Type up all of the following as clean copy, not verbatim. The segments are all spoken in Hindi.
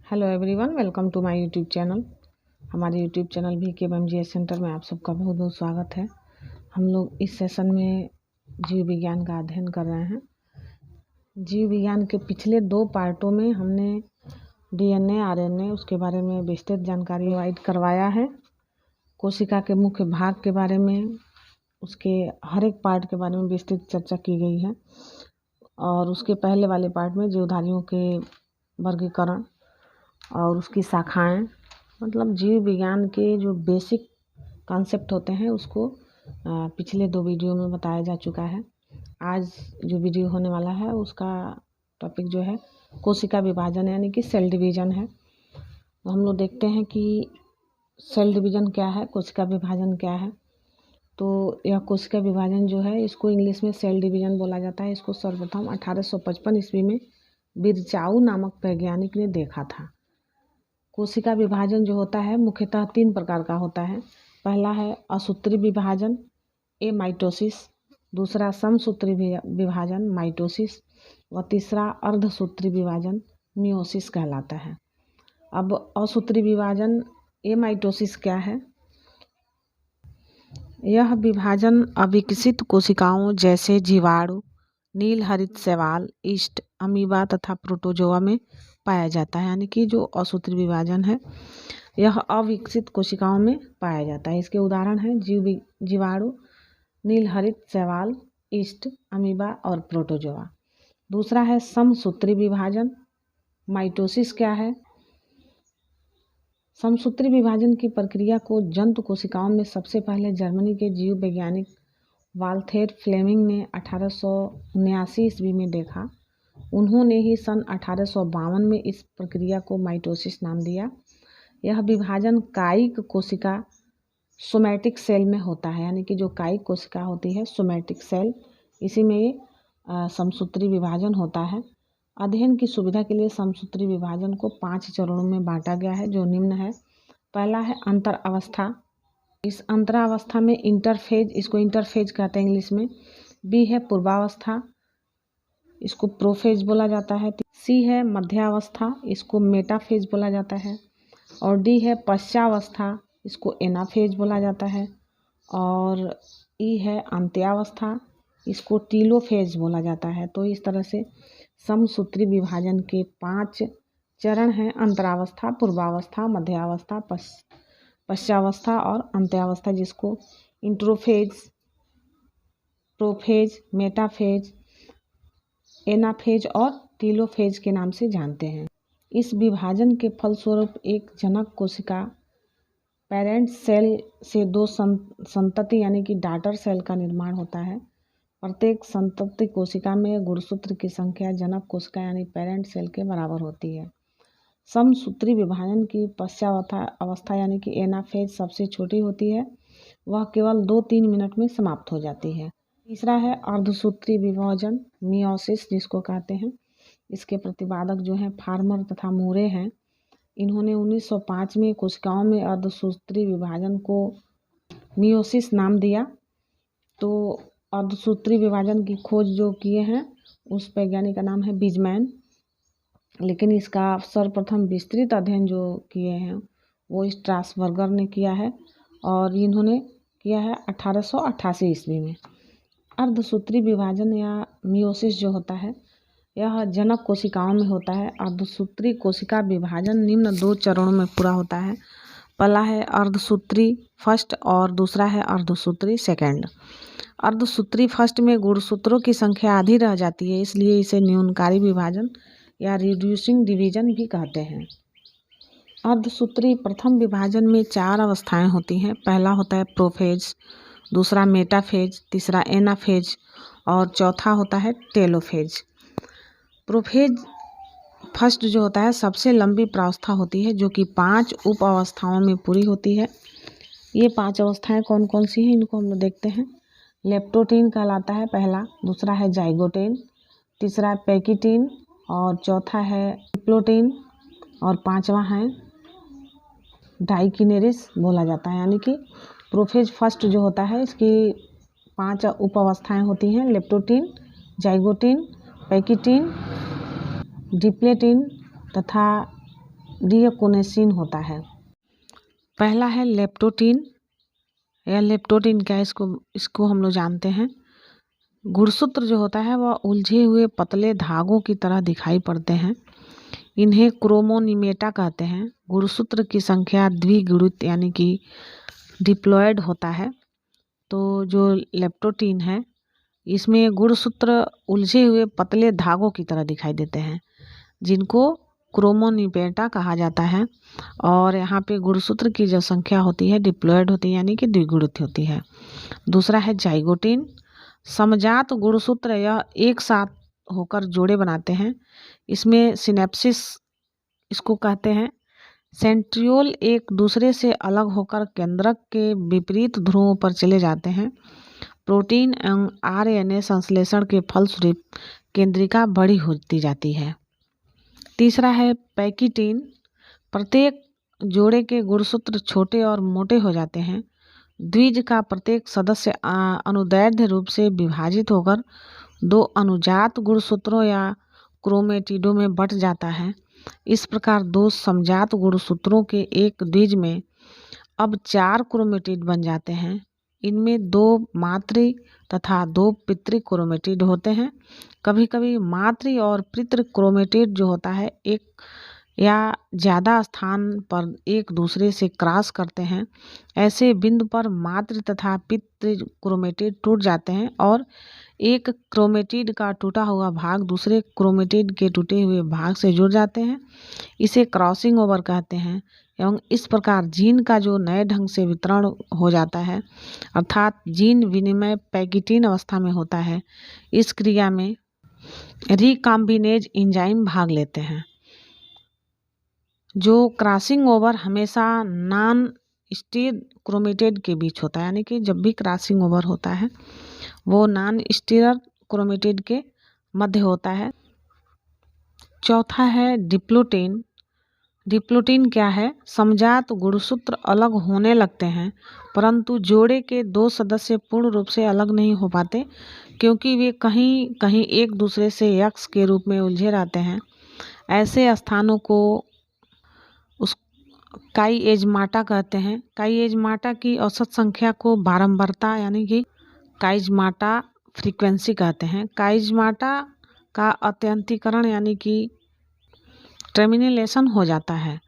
Hello everyone, welcome to my YouTube channel. हमारे यूट्यूब चैनल VKBMGS सेंटर में आप सबका बहुत बहुत स्वागत है। हम लोग इस सेशन में जीव विज्ञान का अध्ययन कर रहे हैं। जीव विज्ञान के पिछले 2 पार्टों में हमने DNA, RNA उसके बारे में विस्तृत जानकारी प्रोवाइड करवाया है। कोशिका के मुख्य भाग के बारे में, उसके हर एक पार्ट के बारे में विस्तृत चर्चा की गई है। और उसके पहले वाले पार्ट में जीवधारियों के वर्गीकरण और उसकी शाखाएं, मतलब जीव विज्ञान के जो बेसिक कॉन्सेप्ट होते हैं उसको पिछले 2 वीडियो में बताया जा चुका है। आज जो वीडियो होने वाला है उसका टॉपिक जो है कोशिका विभाजन यानी कि सेल डिवीज़न है। तो हम लोग देखते हैं कि सेल डिवीज़न क्या है, कोशिका विभाजन क्या है। तो यह कोशिका विभाजन जो है इसको इंग्लिश में सेल डिवीज़न बोला जाता है। इसको सर्वप्रथम 1855 ईस्वी में बिरचाऊ नामक वैज्ञानिक ने देखा था। कोशिका विभाजन जो होता है मुख्यतः 3 प्रकार का होता है। पहला है असूत्री विभाजन माइटोसिस, दूसरा समसूत्री विभाजन माइटोसिस व तीसरा अर्धसूत्री विभाजन मियोसिस कहलाता है। अब असूत्री विभाजन माइटोसिस क्या है? यह विभाजन अविकसित कोशिकाओं जैसे जीवाणु, नील हरित शैवाल, यीस्ट, अमीबा तथा प्रोटोजोआ में पाया जाता है। यानी कि जो असूत्री विभाजन है यह अविकसित कोशिकाओं में पाया जाता है। इसके उदाहरण हैं जीवाणु, नील हरित शैवाल, यीस्ट, अमीबा और प्रोटोजोआ। दूसरा है समसूत्री विभाजन माइटोसिस क्या है? समसूत्री विभाजन की प्रक्रिया को जंतु कोशिकाओं में सबसे पहले जर्मनी के जीव वैज्ञानिक वाल्थेर फ्लेमिंग ने 1879 ईस्वी में देखा। उन्होंने ही सन 1852 में इस प्रक्रिया को माइटोसिस नाम दिया। यह विभाजन कायिक कोशिका सोमैटिक सेल में होता है। यानी कि जो कायिक कोशिका होती है सोमैटिक सेल, इसी में ये समसूत्री विभाजन होता है। अध्ययन की सुविधा के लिए समसूत्री विभाजन को 5 चरणों में बांटा गया है जो निम्न है। पहला है अंतर अवस्था। इस अंतरावस्था में इंटरफेज, इसको इंटरफेज कहते हैं इंग्लिश में। बी है पूर्वावस्था, इसको प्रोफेज बोला जाता है। सी है मध्यावस्था, इसको मेटाफेज बोला जाता है। और डी है पश्चावस्था, इसको एनाफेज बोला जाता है। और ई है अंत्यावस्था, इसको टीलोफेज बोला जाता है। तो इस तरह से समसूत्री विभाजन के 5 चरण हैं: अंतरावस्था, पूर्वावस्था, मध्यावस्था, पश्चावस्था और अंत्यावस्था, जिसको इंट्रोफेज, प्रोफेज, मेटाफेज, एनाफेज और टीलोफेज के नाम से जानते हैं। इस विभाजन के फलस्वरूप एक जनक कोशिका पेरेंट सेल से 2 संतति यानी कि डॉटर सेल का निर्माण होता है। प्रत्येक संतति कोशिका में गुणसूत्र की संख्या जनक कोशिका यानी पेरेंट सेल के बराबर होती है। समसूत्री विभाजन की पश्चावस्था यानी कि एनाफेज सबसे छोटी होती है, वह केवल 2-3 मिनट में समाप्त हो जाती है। तीसरा है अर्धसूत्री विभाजन मियोसिस जिसको कहते हैं। इसके प्रतिपादक जो हैं फार्मर तथा मूरे हैं। इन्होंने 1905 में कोशिकाओं में अर्धसूत्री विभाजन को मियोसिस नाम दिया। तो अर्धसूत्री विभाजन की खोज जो किए हैं उस वैज्ञानिक का नाम है बीजमैन। लेकिन इसका सर्वप्रथम विस्तृत अध्ययन जो किए हैं वो स्ट्रासबर्गर ने किया है और इन्होंने किया है 1888 ईस्वी में। अर्धसूत्री विभाजन या मियोसिस जो होता है यह जनक कोशिकाओं में होता है। अर्धसूत्री कोशिका विभाजन निम्न 2 चरणों में पूरा होता है। पहला है अर्धसूत्री फर्स्ट और दूसरा है अर्धसूत्री सेकंड। अर्धसूत्री फर्स्ट में गुणसूत्रों की संख्या आधी रह जाती है, इसलिए इसे न्यूनकारी विभाजन या रिड्यूसिंग डिवीजन भी कहते हैं। अर्धसूत्री प्रथम विभाजन में 4 अवस्थाएं होती हैं। पहला होता है प्रोफेज, दूसरा मेटाफेज, तीसरा एनाफेज और चौथा होता है टेलोफेज। प्रोफेज फर्स्ट जो होता है सबसे लंबी प्रावस्था होती है जो कि 5 उप अवस्थाओं में पूरी होती है। ये 5 अवस्थाएं कौन कौन सी हैं इनको हम लोग देखते हैं। लेप्टोटीन कहलाता है पहला, दूसरा है जाइगोटीन, तीसरा है पैकिटीन और चौथा है डिप्लोटीन और 5वां है डाइकिनेरिस बोला जाता है। यानी कि प्रोफेज फर्स्ट जो होता है इसकी 5 उप अवस्थाएँ होती हैं: लेप्टोटीन, जाइगोटीन, पैकिटीन, डिप्लेटीन तथा डियोकोनेसिन होता है। पहला है लेप्टोटीन। यह लेप्टोटीन क्या है, इसको हम लोग जानते हैं। गुणसूत्र जो होता है वह उलझे हुए पतले धागों की तरह दिखाई पड़ते हैं। इन्हें क्रोमोनिमेटा कहते हैं। गुणसूत्र की संख्या द्विगुणित यानी कि डिप्लॉयड होता है। तो जो लेप्टोटीन है इसमें गुणसूत्र उलझे हुए पतले धागों की तरह दिखाई देते हैं, जिनको क्रोमोनिमेटा कहा जाता है। और यहाँ पे गुणसूत्र की जो संख्या होती है डिप्लॉयड होती है यानी कि द्विगुणित होती है। दूसरा है जाइगोटीन। समजात गुणसूत्र यह एक साथ होकर जोड़े बनाते हैं। इसमें सिनेप्सिस इसको कहते हैं। सेंट्रियोल एक दूसरे से अलग होकर केंद्रक के विपरीत ध्रुवों पर चले जाते हैं। प्रोटीन एवं आरएनए संश्लेषण के फलस्वरूप केंद्रिका बड़ी होती जाती है। तीसरा है पैकिटीन। प्रत्येक जोड़े के गुणसूत्र छोटे और मोटे हो जाते हैं। द्विज का प्रत्येक सदस्य अनुदैर्ध्य रूप से विभाजित होकर दो अनुजात गुणसूत्रों या क्रोमेटिडों में बंट जाता है। इस प्रकार दो समजात गुणसूत्रों के एक द्विज में अब 4 क्रोमेटिड बन जाते हैं। इनमें 2 मातृ तथा 2 पितृ क्रोमेटिड होते हैं। कभी कभी मातृ और पितृ क्रोमेटिड जो होता है एक या ज़्यादा स्थान पर एक दूसरे से क्रॉस करते हैं। ऐसे बिंदु पर मातृ तथा पितृ क्रोमेटिड टूट जाते हैं और एक क्रोमेटिड का टूटा हुआ भाग दूसरे क्रोमेटिड के टूटे हुए भाग से जुड़ जाते हैं। इसे क्रॉसिंग ओवर कहते हैं। एवं इस प्रकार जीन का जो नए ढंग से वितरण हो जाता है, अर्थात जीन विनिमय पैकिटीन अवस्था में होता है। इस क्रिया में रिकॉम्बिनेज एंजाइम भाग लेते हैं। जो क्रॉसिंग ओवर हमेशा नॉन स्टीर क्रोमेटिड के बीच होता है, यानी कि जब भी क्रॉसिंग ओवर होता है वो नॉन स्टीरर क्रोमेटिड के मध्य होता है। चौथा है डिप्लोटीन। डिप्लोटीन क्या है? समजात गुणसूत्र अलग होने लगते हैं, परंतु जोड़े के 2 सदस्य पूर्ण रूप से अलग नहीं हो पाते, क्योंकि वे कहीं कहीं एक दूसरे से यक्स के रूप में उलझे रहते हैं। ऐसे स्थानों को उस काइएजमाटा कहते हैं। काइएजमाटा की औसत संख्या को बारंबारता यानी कि काइजमाटा फ्रीक्वेंसी कहते हैं। काइजमाटा का अत्यंतीकरण यानी कि टर्मिनेशन हो जाता है।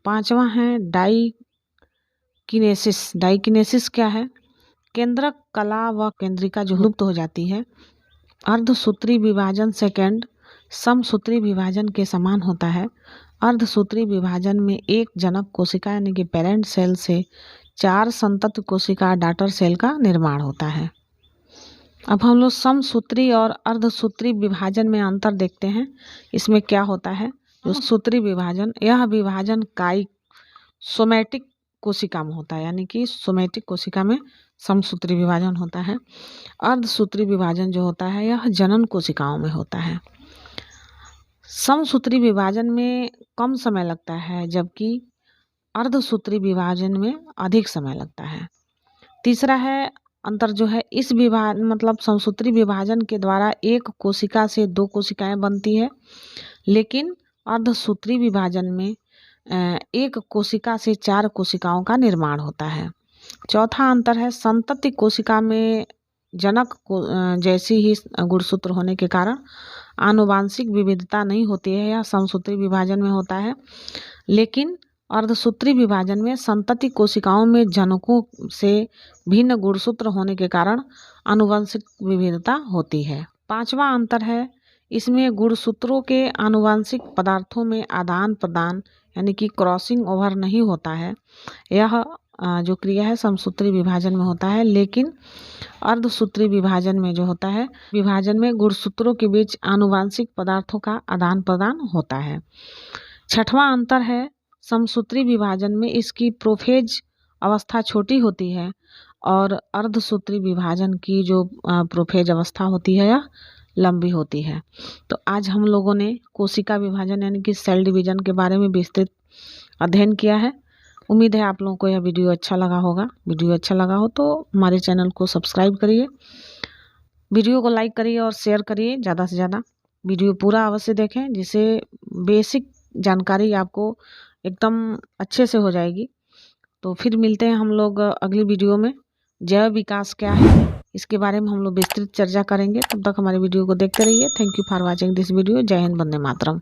5वां है डाइकिनेसिस। डाइकिनेसिस क्या है? केंद्रक कला व केंद्रिका जो लुप्त हो जाती है। अर्धसूत्री विभाजन सेकेंड समसूत्री विभाजन के समान होता है। अर्धसूत्री विभाजन में एक जनक कोशिका यानी कि पेरेंट सेल से 4 संतति कोशिका डॉटर सेल का निर्माण होता है। अब हम लोग समसूत्री और अर्धसूत्री विभाजन में अंतर देखते हैं। इसमें क्या होता है? जो सूत्री विभाजन, यह विभाजन सोमैटिक कोशिका में होता है, यानी कि सोमैटिक कोशिका में समसूत्री विभाजन होता है। अर्धसूत्री विभाजन जो होता है यह जनन कोशिकाओं में होता है। समसूत्री विभाजन में कम समय लगता है, जबकि अर्धसूत्री विभाजन में अधिक समय लगता है। तीसरा है अंतर जो है, इस विभाजन मतलब समसूत्री विभाजन के द्वारा एक कोशिका से 2 कोशिकाएं बनती है, लेकिन अर्धसूत्री विभाजन में एक कोशिका से 4 कोशिकाओं का निर्माण होता है। चौथा अंतर है, संतति कोशिका में जनक जैसी ही गुणसूत्र होने के कारण आनुवांशिक विविधता नहीं होती है, यह समसूत्री विभाजन में होता है। लेकिन अर्धसूत्री विभाजन में संतति कोशिकाओं में जनकों से भिन्न गुणसूत्र होने के कारण आनुवंशिक विविधता होती है। 5वां अंतर है, इसमें गुणसूत्रों के आनुवंशिक पदार्थों में आदान प्रदान यानी कि क्रॉसिंग ओवर नहीं होता है। यह जो क्रिया है समसूत्री विभाजन में होता है, लेकिन अर्धसूत्री विभाजन में जो होता है, विभाजन में गुणसूत्रों के बीच आनुवंशिक पदार्थों का आदान प्रदान होता है। 6वां अंतर है, समसूत्री विभाजन में इसकी प्रोफेज अवस्था छोटी होती है और अर्धसूत्री विभाजन की जो प्रोफेज अवस्था होती है यह लंबी होती है। तो आज हम लोगों ने कोशिका विभाजन यानी कि सेल डिवीजन के बारे में विस्तृत अध्ययन किया है। उम्मीद है आप लोगों को यह वीडियो अच्छा लगा होगा। वीडियो अच्छा लगा हो तो हमारे चैनल को सब्सक्राइब करिए, वीडियो को लाइक करिए और शेयर करिए ज़्यादा से ज़्यादा। वीडियो पूरा अवश्य देखें, जिससे बेसिक जानकारी आपको एकदम अच्छे से हो जाएगी। तो फिर मिलते हैं हम लोग अगली वीडियो में। जैव विकास क्या है इसके बारे में हम लोग विस्तृत चर्चा करेंगे। तब तक हमारे वीडियो को देखते रहिए। Thank you for watching this video. जय हिंद, वंदे मातरम।